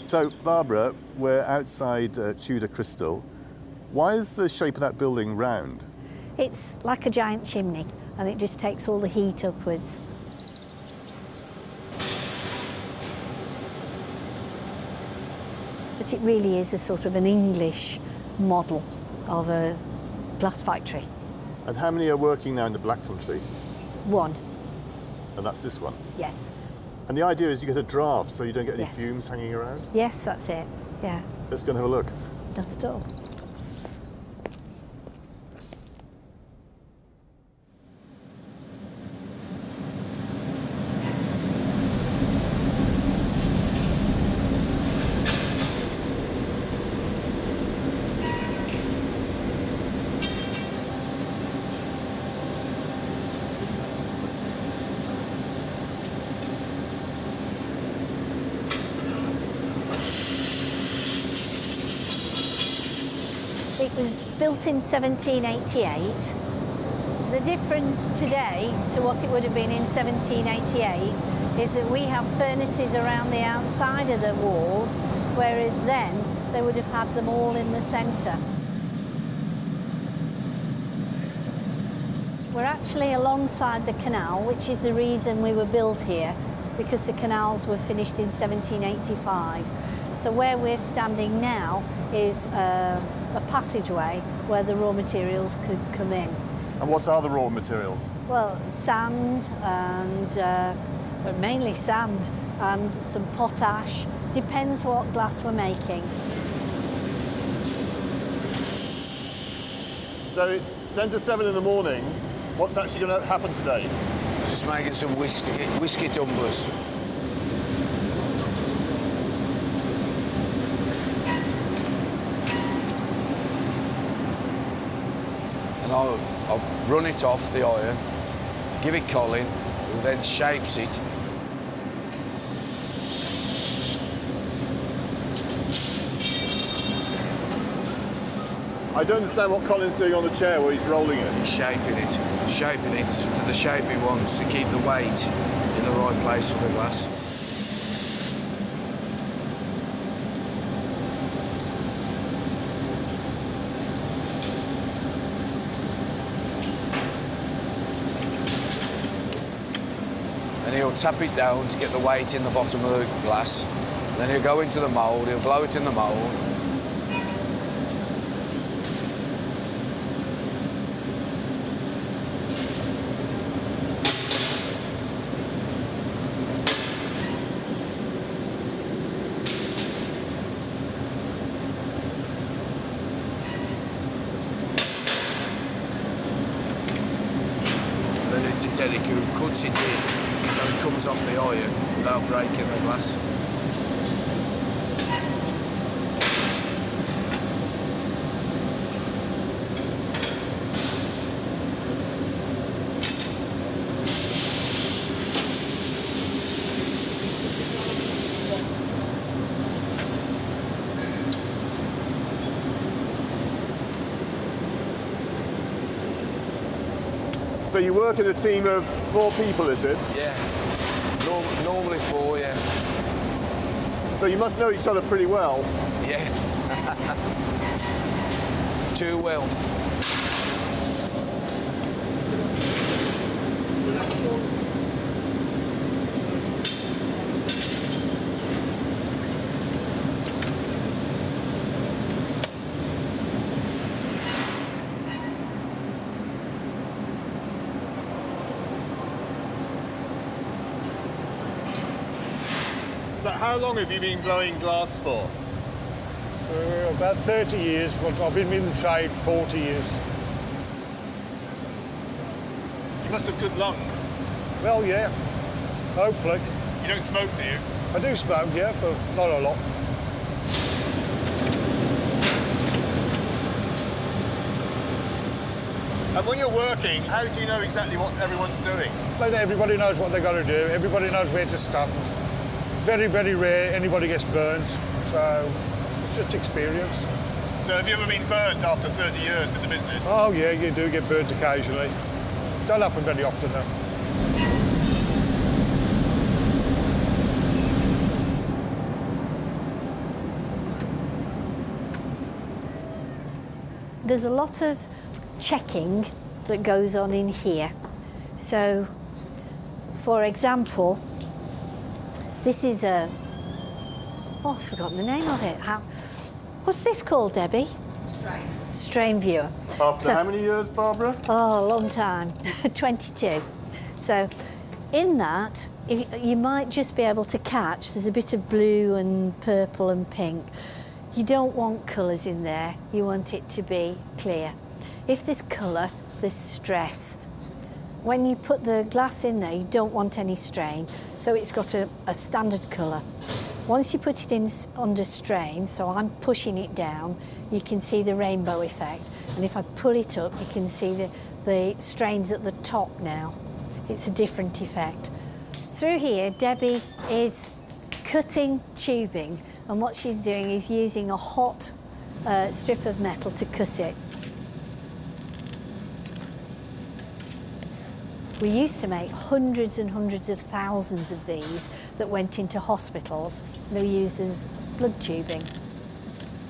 So, Barbara, we're outside Tudor Crystal. Why is the shape of that building round? It's like a giant chimney, and it just takes all the heat upwards. But it really is a sort of an English model of a glass factory. And how many are working now in the Black Country? One. And that's this one? Yes. And the idea is you get a draft so you don't get any Yes. fumes hanging around? Yes, that's it, yeah. Let's go and have a look. Not at all. It was built in 1788. The difference today to what it would have been in 1788 is that we have furnaces around the outside of the walls, whereas then they would have had them all in the centre. We're actually alongside the canal, which is the reason we were built here, because the canals were finished in 1785. So where we're standing now is a passageway where the raw materials could come in. And what are the raw materials? Well, sand and, but mainly sand and some potash. Depends what glass we're making. So it's 10 to 7 in the morning. What's actually going to happen today? Just making some whiskey tumblers. And I'll run it off the iron, give it Colin, who then shapes it. I don't understand what Colin's doing on the chair where he's rolling it. Shaping it to the shape he wants to keep the weight in the right place for the glass. Then he'll tap it down to get the weight in the bottom of the glass. Then he'll go into the mould, he'll blow it in the mould. Derek who cuts it in so it comes off the iron without breaking the glass. So you work in a team of 4 people, is it? Yeah, normally 4, yeah. So you must know each other pretty well. Yeah. Too well. So how long have you been blowing glass for? About 30 years, but I've been in the trade 40 years. You must have good lungs. Well, yeah, hopefully. You don't smoke, do you? I do smoke, yeah, but not a lot. And when you're working, how do you know exactly what everyone's doing? Everybody knows what they've got to do. Everybody knows where to stand. Very, very rare anybody gets burnt, so it's just experience. So So have you ever been burnt after 30 years in the business? Oh yeah, you do get burnt occasionally. Don't happen very often though. There's a lot of checking that goes on in here. So, for example, this is a... Oh, I've forgotten the name of it. What's this called, Debbie? Strain viewer. After how many years, Barbara? Oh, a long time, 22. So in that, you might just be able to catch, there's a bit of blue and purple and pink. You don't want colours in there, you want it to be clear. If there's colour, there's stress. When you put the glass in there, you don't want any strain, so it's got a standard colour. Once you put it in under strain, so I'm pushing it down, you can see the rainbow effect. And if I pull it up, you can see the strains at the top now. It's a different effect. Through here, Debbie is cutting tubing, and what she's doing is using a hot strip of metal to cut it. We used to make hundreds and hundreds of thousands of these that went into hospitals. They were used as blood tubing.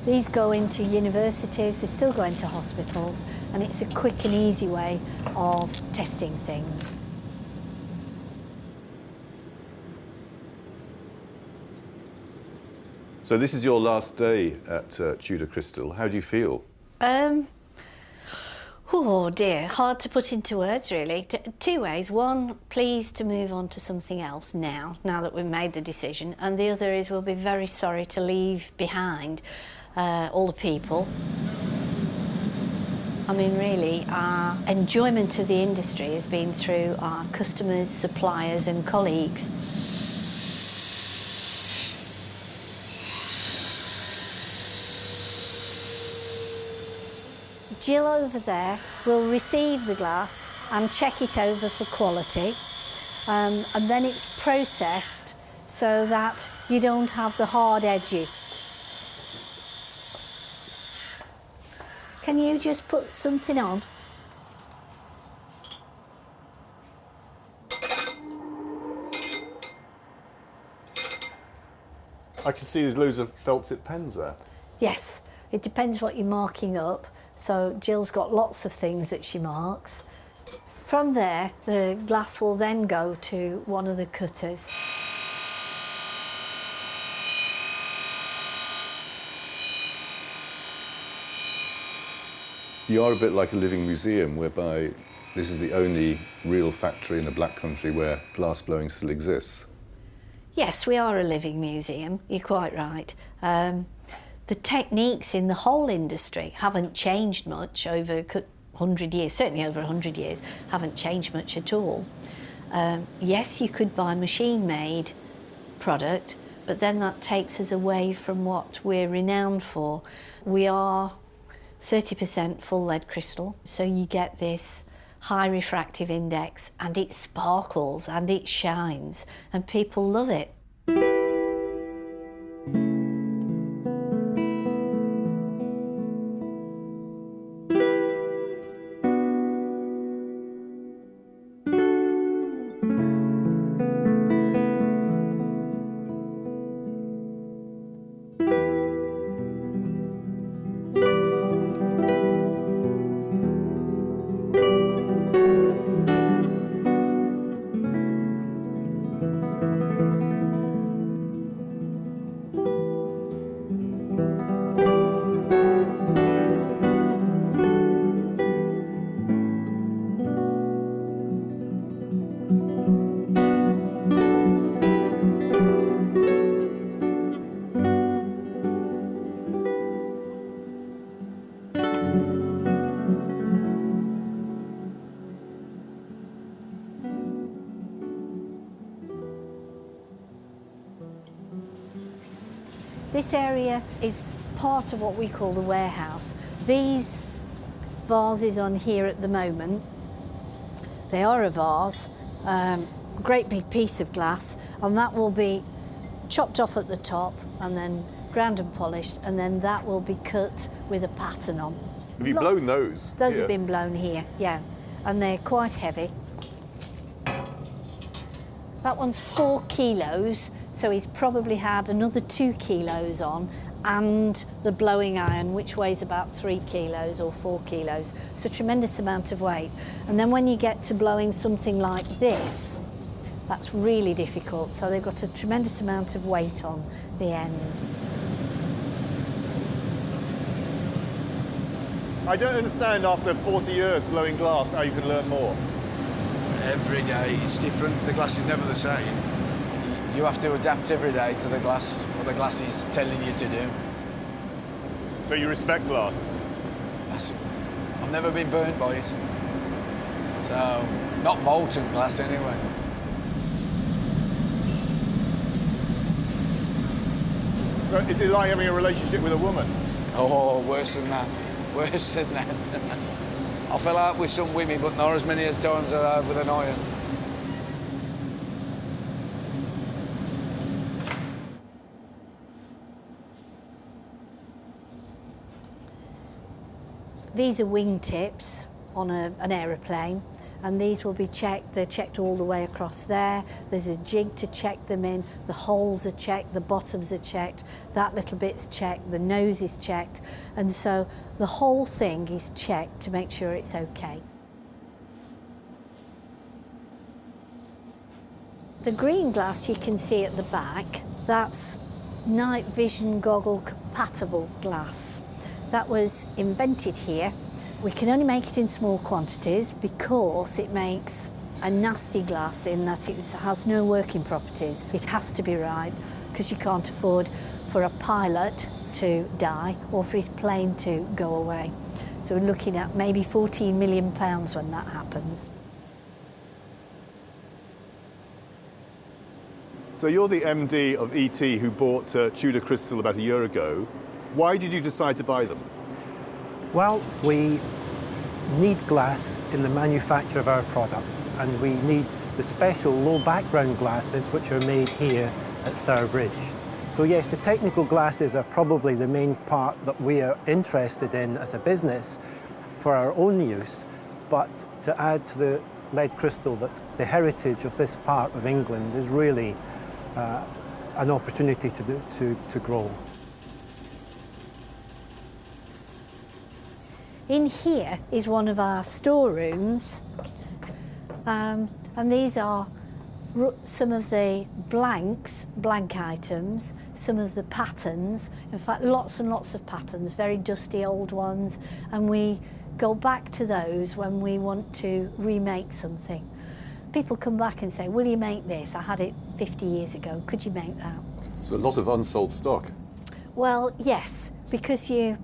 These go into universities, they still go into hospitals, and it's a quick and easy way of testing things. So this is your last day at Tudor Crystal. How do you feel? Oh dear, hard to put into words really. Two ways. One, pleased to move on to something else now that we've made the decision. And the other is we'll be very sorry to leave behind all the people. I mean, really, our enjoyment of the industry has been through our customers, suppliers and colleagues. Jill over there will receive the glass and check it over for quality, and then it's processed so that you don't have the hard edges. Can you just put something on? I can see there's loads of felt tip pens there. Yes, it depends what you're marking up. So Jill's got lots of things that she marks. From there, the glass will then go to one of the cutters. You are a bit like a living museum, whereby this is the only real factory in the Black Country where glass blowing still exists. Yes, we are a living museum, you're quite right. The techniques in the whole industry haven't changed much over 100 years, certainly over 100 years, haven't changed much at all. Yes, you could buy machine-made product, but then that takes us away from what we're renowned for. We are 30% full lead crystal, so you get this high refractive index, and it sparkles and it shines, and people love it. This area is part of what we call the warehouse. These vases on here at the moment, they are a vase, great big piece of glass, and that will be chopped off at the top and then ground and polished, and then that will be cut with a pattern on. Have you blown those? Those here? have been blown here, yeah, and they're quite heavy. That one's 4 kilos, so he's probably had another 2 kilos on, and the blowing iron, which weighs about 3 kilos or 4 kilos. So a tremendous amount of weight. And then when you get to blowing something like this, that's really difficult. So they've got a tremendous amount of weight on the end. I don't understand after 40 years blowing glass how you can learn more. Every day it's different. The glass is never the same. You have to adapt every day to the glass, what the glass is telling you to do. So you respect glass? I've never been burnt by it. So, not molten glass anyway. So is it like having a relationship with a woman? Oh, worse than that. Worse than that. I fell out with some women, but not as many as times as I have with an iron. These are wingtips on an aeroplane, and these will be checked. They're checked all the way across there. There's a jig to check them in. The holes are checked, the bottoms are checked, that little bit's checked, the nose is checked, and so the whole thing is checked to make sure it's okay. The green glass you can see at the back, that's night vision goggle compatible glass. That was invented here. We can only make it in small quantities because it makes a nasty glass in that it has no working properties. It has to be right because you can't afford for a pilot to die or for his plane to go away. So we're looking at maybe £14 million when that happens. So you're the MD of ET who bought Tudor Crystal about a year ago. Why did you decide to buy them? Well, we need glass in the manufacture of our product, and we need the special low background glasses which are made here at Stourbridge. So yes, the technical glasses are probably the main part that we are interested in as a business for our own use, but to add to the lead crystal, that the heritage of this part of England is really an opportunity to grow. In here is one of our storerooms, and these are some of the blank items, some of the patterns, in fact lots and lots of patterns, very dusty old ones, and we go back to those when we want to remake something. People come back and say, will you make this? I had it 50 years ago, could you make that? It's a lot of unsold stock. Well, yes, because you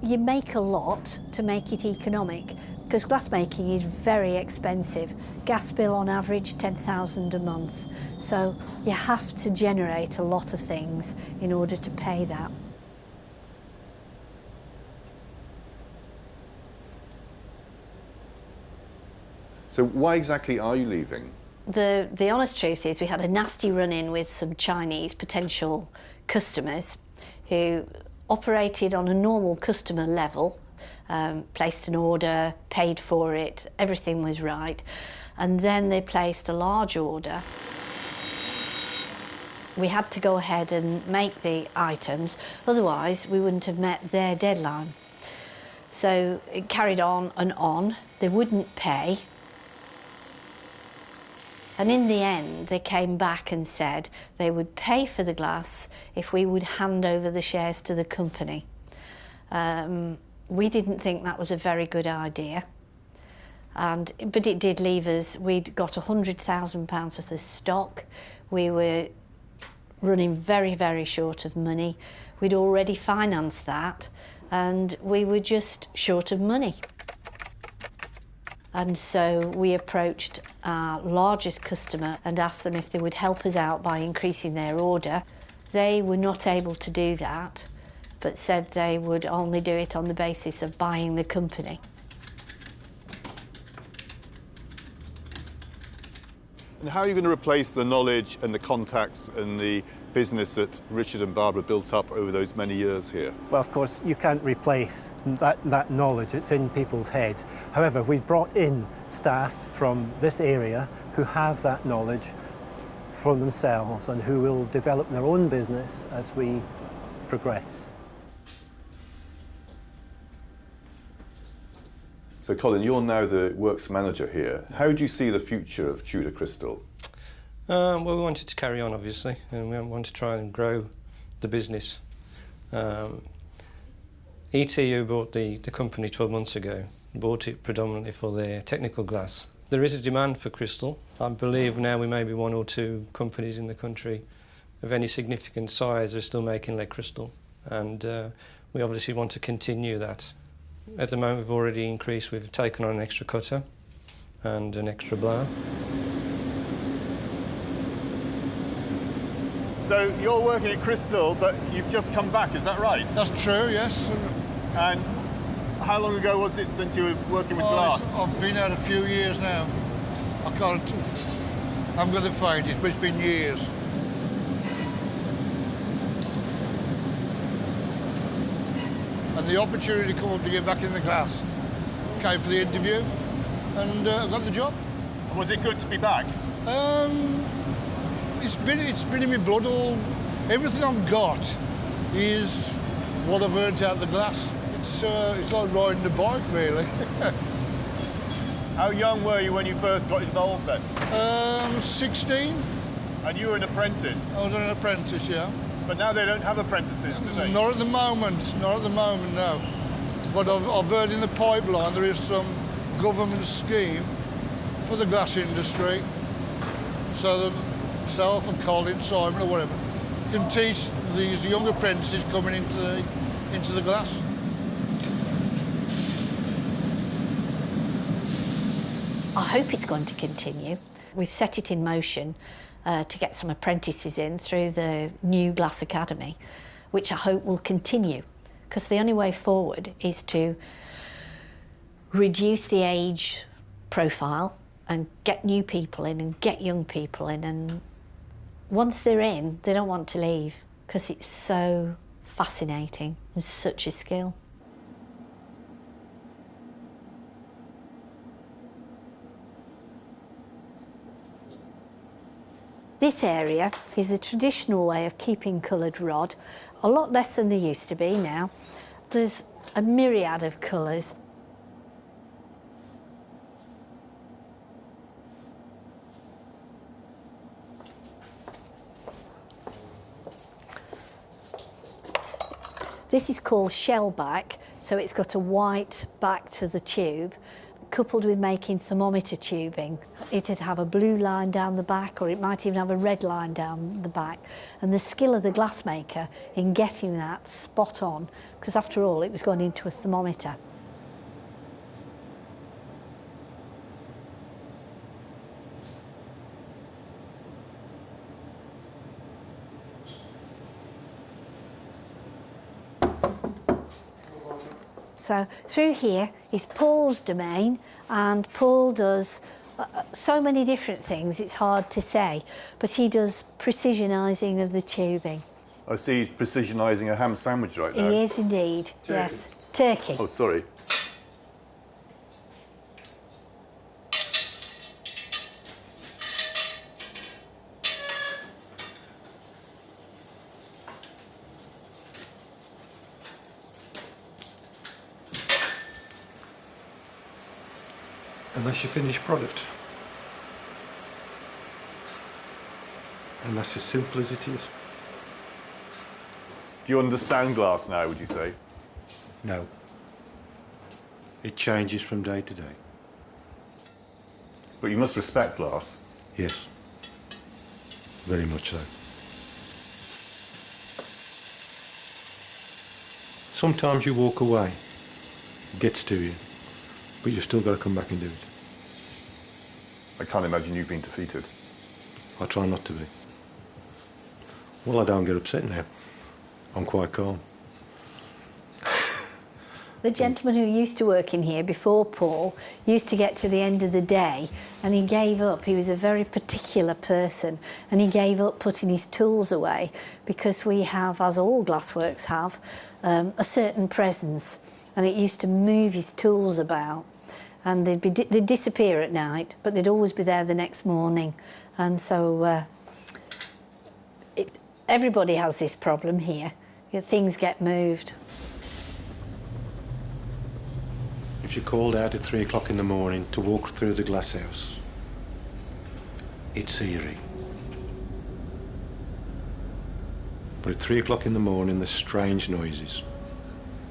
make a lot to make it economic, because glass making is very expensive. Gas bill on average 10,000 a month. So you have to generate a lot of things in order to pay that. So why exactly are you leaving? The honest truth is we had a nasty run-in with some Chinese potential customers who operated on a normal customer level, placed an order, paid for it, everything was right, and then they placed a large order. We had to go ahead and make the items, otherwise we wouldn't have met their deadline. So it carried on and on, they wouldn't pay. And in the end, they came back and said they would pay for the glass if we would hand over the shares to the company. We didn't think that was a very good idea, but it did leave us. We'd got £100,000 worth of stock. We were running very, very short of money. We'd already financed that, and we were just short of money. And so we approached our largest customer and asked them if they would help us out by increasing their order. They were not able to do that, but said they would only do it on the basis of buying the company. And how are you going to replace the knowledge and the contacts and the business that Richard and Barbara built up over those many years here? Well, of course, you can't replace that knowledge. It's in people's heads. However, we've brought in staff from this area who have that knowledge for themselves and who will develop their own business as we progress. So, Colin, you're now the works manager here. How do you see the future of Tudor Crystal? Well, we wanted to carry on, obviously, and we want to try and grow the business. ETU bought the company 12 months ago, bought it predominantly for their technical glass. There is a demand for crystal. I believe now we may be 1 or 2 companies in the country of any significant size are still making lead crystal, and we obviously want to continue that. At the moment we've already increased, we've taken on an extra cutter and an extra blower. So you're working at Crystal, but you've just come back, is that right? That's true, yes. And how long ago was it since you were working with glass? I've been out a few years now. I'm going to find it, but it's been years. And the opportunity come up to get back in the glass. Came for the interview, and I got the job. Was it good to be back? It's been in my blood. Everything I've got is what I've earned out of the glass. It's like riding a bike, really. How young were you when you first got involved then? 16. And you were an apprentice? I was an apprentice, yeah. But now they don't have apprentices, do they? Not at the moment, no. But I've heard in the pipeline there is some government scheme for the glass industry, so that myself and Colin, Simon or whatever, can teach these young apprentices coming into the glass. I hope it's going to continue. We've set it in motion to get some apprentices in through the new Glass Academy, which I hope will continue, because the only way forward is to reduce the age profile and get new people in and get young people in, and once they're in, they don't want to leave because it's so fascinating and such a skill. This area is a traditional way of keeping coloured rod, a lot less than there used to be now. There's a myriad of colours. This is called shellback, so it's got a white back to the tube, coupled with making thermometer tubing. It'd have a blue line down the back, or it might even have a red line down the back. And the skill of the glassmaker in getting that spot on, because after all, it was going into a thermometer. So through here is Paul's domain, and Paul does so many different things, it's hard to say, but he does precisionising of the tubing. I see he's precisionising a ham sandwich right now. He is indeed, Turkey. yes. Turkey. Oh, sorry. And that's your finished product. And that's as simple as it is. Do you understand glass now, would you say? No. It changes from day to day. But you must respect glass. Yes. Very much so. Sometimes you walk away, it gets to you, but you've still got to come back and do it. I can't imagine you've been defeated. I try not to be. Well, I don't get upset now. I'm quite calm. The gentleman who used to work in here before Paul used to get to the end of the day and he gave up. He was a very particular person and he gave up putting his tools away because we have, as all glassworks have, a certain presence, and it used to move his tools about, and they'd disappear at night, but they'd always be there the next morning. And so everybody has this problem here. Things get moved. If you're called out at 3 o'clock in the morning to walk through the glass house, it's eerie. But at 3 o'clock in the morning, there's strange noises.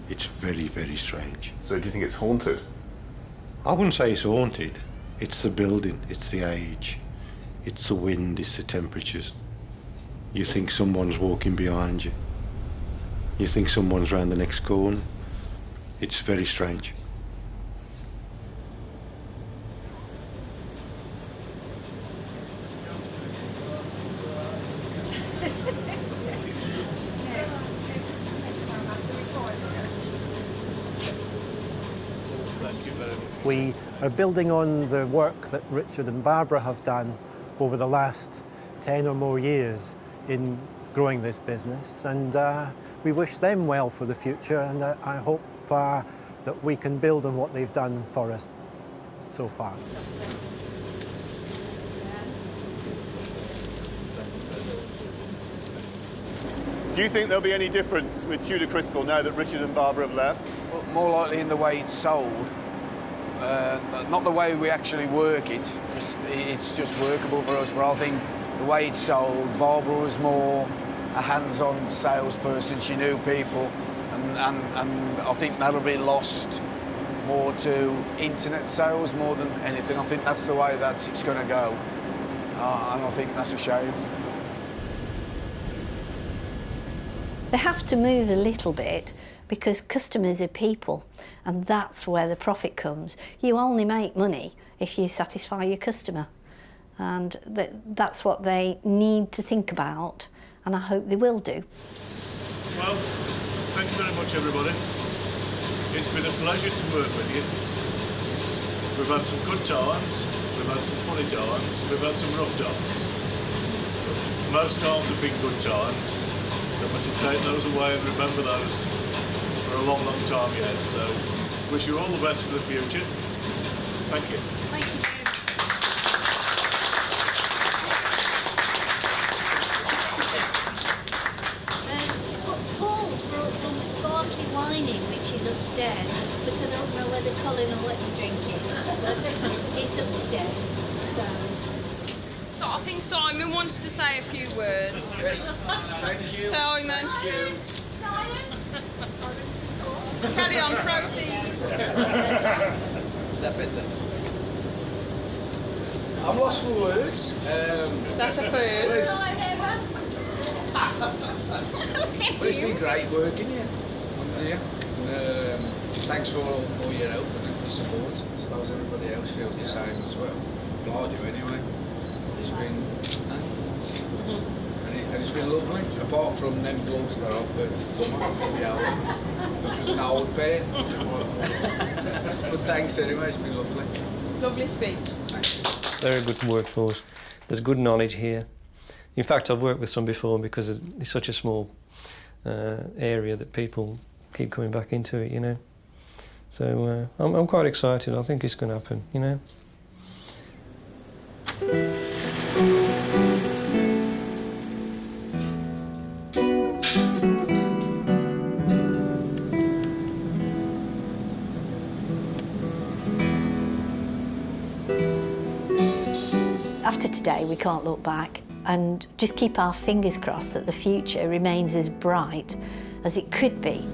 It's very, very strange. So do you think it's haunted? I wouldn't say it's haunted. It's the building, it's the age, it's the wind, it's the temperatures. You think someone's walking behind you. You think someone's round the next corner. It's very strange. We are building on the work that Richard and Barbara have done over the last 10 or more years in growing this business, and we wish them well for the future, and I hope that we can build on what they've done for us so far. Do you think there'll be any difference with Tudor Crystal now that Richard and Barbara have left? Well, more likely in the way it's sold, not the way we actually work it. It's just workable for us, but I think the way it's sold, Barbara was more a hands-on salesperson. She knew people, and I think that'll be lost more to internet sales more than anything. I think that's the way that it's going to go, and I think that's a shame. They have to move a little bit because customers are people, and that's where the profit comes. You only make money if you satisfy your customer, and that's what they need to think about, and I hope they will do. Well, thank you very much, everybody. It's been a pleasure to work with you. We've had some good times, we've had some funny times, we've had some rough times. But most times have been good times. We must take those away and remember those for a long, long time yet. So, wish you all the best for the future. Thank you. Thank you very much. Paul's brought some sparkly wine in, which is upstairs, but I don't know whether Colin will let me drink it, but it's upstairs, so... So I think Simon wants to say a few words. Yes, thank you. Simon. Thank you. Carry on, proceed. Is that better? I'm lost for words. That's a first. Well, it's been great working here. Thanks for all your help and your support. I suppose everybody else feels the same as well. Well, I do anyway. It's been, and it's been lovely, apart from them gloves that I've put the hour, which was an old pair. But thanks anyway, it's been lovely. Lovely speech. Thank you. Very good workforce. There's good knowledge here. In fact, I've worked with some before because it's such a small area that people keep coming back into it, you know. So I'm quite excited. I think it's going to happen, you know. After today, we can't look back and just keep our fingers crossed that the future remains as bright as it could be.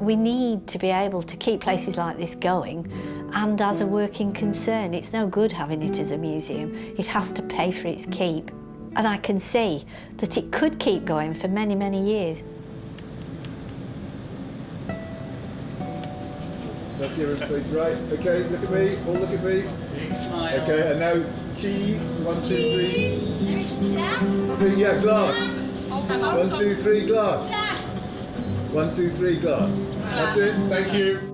We need to be able to keep places like this going, and as a working concern. It's no good having it as a museum. It has to pay for its keep. And I can see that it could keep going for many, many years. That's your face, right? Okay, look at me, all look at me. Big smile. Okay, and now cheese. 1, 2, 3. There is glass. Yeah, glass. I 1, 2, 3, glass. Yes. 1, 2, 3, glass. That's it. Thank you.